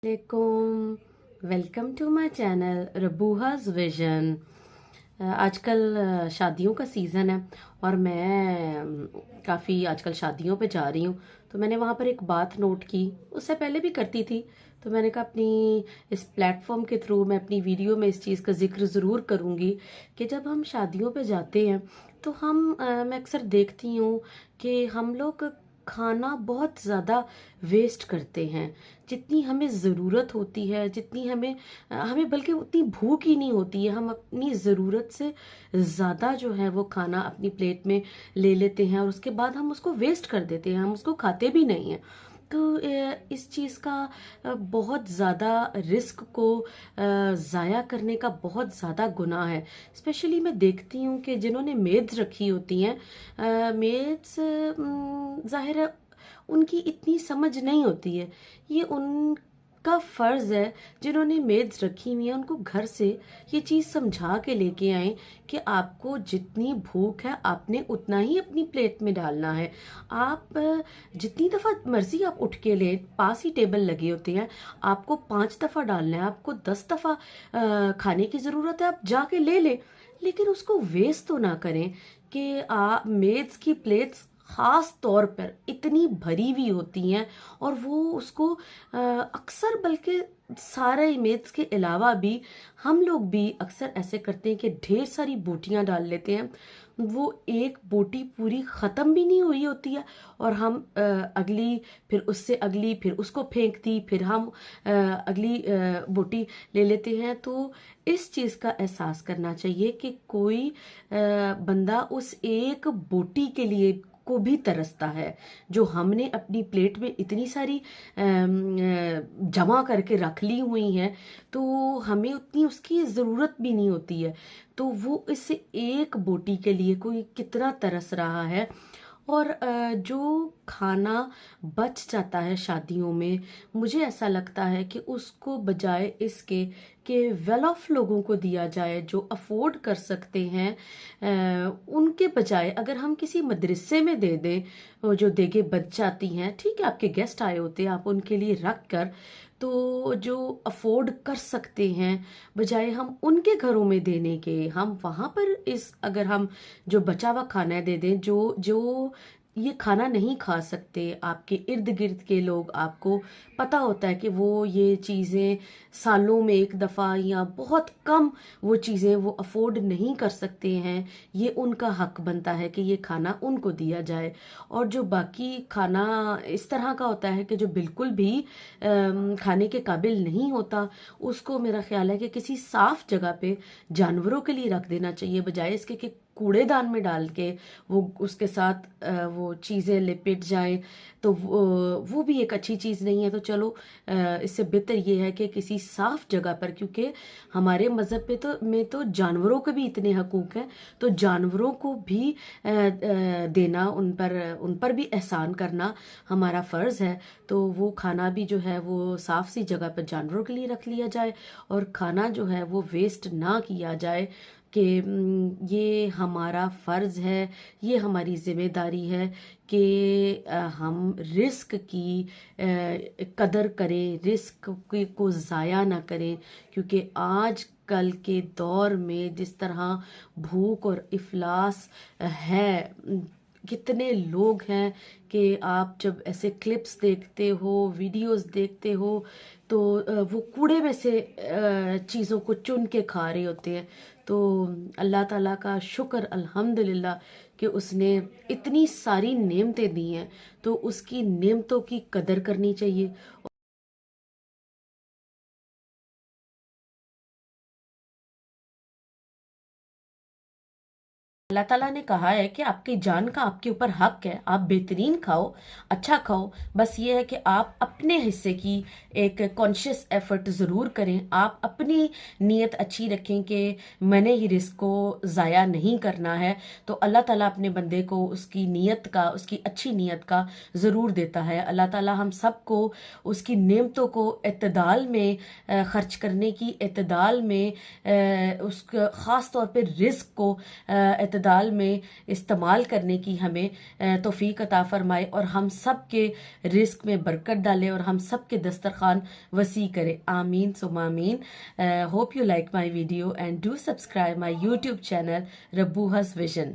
वालेकुम, welcome to my channel रबूहा's vision. आजकल शादियों का सीज़न है और मैं काफ़ी आजकल शादियों पे जा रही हूँ। तो मैंने वहाँ पर एक बात नोट की, उससे पहले भी करती थी। तो मैंने कहा अपनी इस प्लेटफॉर्म के थ्रू मैं अपनी वीडियो में इस चीज़ का जिक्र ज़रूर करूँगी कि जब हम शादियों पे जाते हैं तो मैं अक्सर देखती हूँ कि हम लोग खाना बहुत ज़्यादा वेस्ट करते हैं। जितनी हमें ज़रूरत होती है, जितनी हमें बल्कि उतनी भूख ही नहीं होती है, हम अपनी ज़रूरत से ज़्यादा जो है वो खाना अपनी प्लेट में ले लेते हैं और उसके बाद हम उसको वेस्ट कर देते हैं, हम उसको खाते भी नहीं हैं। तो इस चीज़ का बहुत ज़्यादा रिस्क को ज़ाया करने का बहुत ज़्यादा गुनाह है। स्पेशली मैं देखती हूँ कि जिन्होंने मेड्स रखी होती हैं, मेड्स ज़ाहिर है उनकी इतनी समझ नहीं होती है। ये उनका फ़र्ज़ है, जिन्होंने मेड्स रखी हुई हैं उनको घर से ये चीज़ समझा के लेके आए कि आपको जितनी भूख है आपने उतना ही अपनी प्लेट में डालना है। आप जितनी दफ़ा मर्ज़ी आप उठ के लें, पास ही टेबल लगे होते हैं, आपको 5 दफ़ा डालना है, आपको 10 दफ़ा खाने की ज़रूरत है, आप जाके ले लें, लेकिन उसको वेस्ट तो ना करें कि मेड्स की प्लेट्स ख़ास तौर पर इतनी भरी हुई होती हैं और वो उसको अक्सर बल्कि सारे इमेज के अलावा भी हम लोग भी अक्सर ऐसे करते हैं कि ढेर सारी बोटियां डाल लेते हैं। वो एक बोटी पूरी ख़त्म भी नहीं हुई होती है और हम अगली, फिर उससे अगली, फिर उसको फेंक दी, फिर हम अगली बोटी ले लेते हैं। तो इस चीज़ का एहसास करना चाहिए कि कोई बंदा उस एक बोटी के लिए को भी तरसता है जो हमने अपनी प्लेट में इतनी सारी जमा करके रख ली हुई हैं, तो हमें उतनी उसकी ज़रूरत भी नहीं होती है। तो वो इस एक बोटी के लिए कोई कितना तरस रहा है। और जो खाना बच जाता है शादियों में, मुझे ऐसा लगता है कि उसको बजाय इसके कि वेल ऑफ लोगों को दिया जाए जो अफोर्ड कर सकते हैं, उनके बजाय अगर हम किसी मदरसे में दे दें, वो जो देगे बच जाती हैं, ठीक है आपके गेस्ट आए होते हैं, आप उनके लिए रख कर, तो जो अफोर्ड कर सकते हैं बजाय हम उनके घरों में देने के, हम वहाँ पर इस अगर हम जो बचा हुआ खाना दे दें, जो जो ये खाना नहीं खा सकते, आपके इर्द गिर्द के लोग, आपको पता होता है कि वो ये चीज़ें सालों में एक दफ़ा या बहुत कम वो चीज़ें वो अफोर्ड नहीं कर सकते हैं, ये उनका हक बनता है कि ये खाना उनको दिया जाए। और जो बाकी खाना इस तरह का होता है कि जो बिल्कुल भी खाने के काबिल नहीं होता, उसको मेरा ख्याल है कि किसी साफ जगह पे जानवरों के लिए रख देना चाहिए, बजाय इसके कि कूड़ेदान में डाल के वो उसके साथ वो चीज़ें लिपट जाएं। तो वो भी एक अच्छी चीज़ नहीं है। तो चलो, इससे बेहतर ये है कि किसी साफ जगह पर, क्योंकि हमारे मज़हब पे में तो जानवरों के भी इतने हकूक़ हैं, तो जानवरों को भी देना, उन पर भी एहसान करना हमारा फ़र्ज़ है। तो वो खाना भी जो है वो साफ सी जगह पर जानवरों के लिए रख लिया जाए और खाना जो है वो वेस्ट ना किया जाए कि ये हमारा फ़र्ज़ है, ये हमारी ज़िम्मेदारी है कि हम रिस्क की कदर करें, रिस्क को ज़ाया ना करें। क्योंकि आज कल के दौर में जिस तरह भूख और इफ़लास है, कितने लोग हैं कि आप जब ऐसे क्लिप्स देखते हो, वीडियोस देखते हो, तो वो कूड़े में से चीज़ों को चुन के खा रहे होते हैं। तो अल्लाह ताला का शुक्र अल्हम्दुलिल्लाह कि उसने इतनी सारी नेमतें दी हैं, तो उसकी नेमतों की कदर करनी चाहिए। अल्लाह ताला ने कहा है कि आपकी जान का आपके ऊपर हक है, आप बेहतरीन खाओ, अच्छा खाओ। बस ये है कि आप अपने हिस्से की एक कॉन्शियस एफर्ट ज़रूर करें, आप अपनी नीयत अच्छी रखें कि मैंने ही रिस्क को ज़ाया नहीं करना है। तो अल्लाह ताला अपने बंदे को उसकी नीयत का, उसकी अच्छी नीयत का ज़रूर देता है। अल्लाह ताला हम सबको उसकी नेमतों को एतदाल में ख़र्च करने की, एतदाल में उस ख़ास तौर पर रिस्क को اعتدال میں استعمال کرنے کی ہمیں توفیق عطا فرمائے اور ہم سب کے رزق میں برکت ڈالے اور ہم سب کے دسترخوان وسیع کرے. آمین ثم آمین. Hope you like my video and do subscribe my YouTube channel Rabbuha's Vision.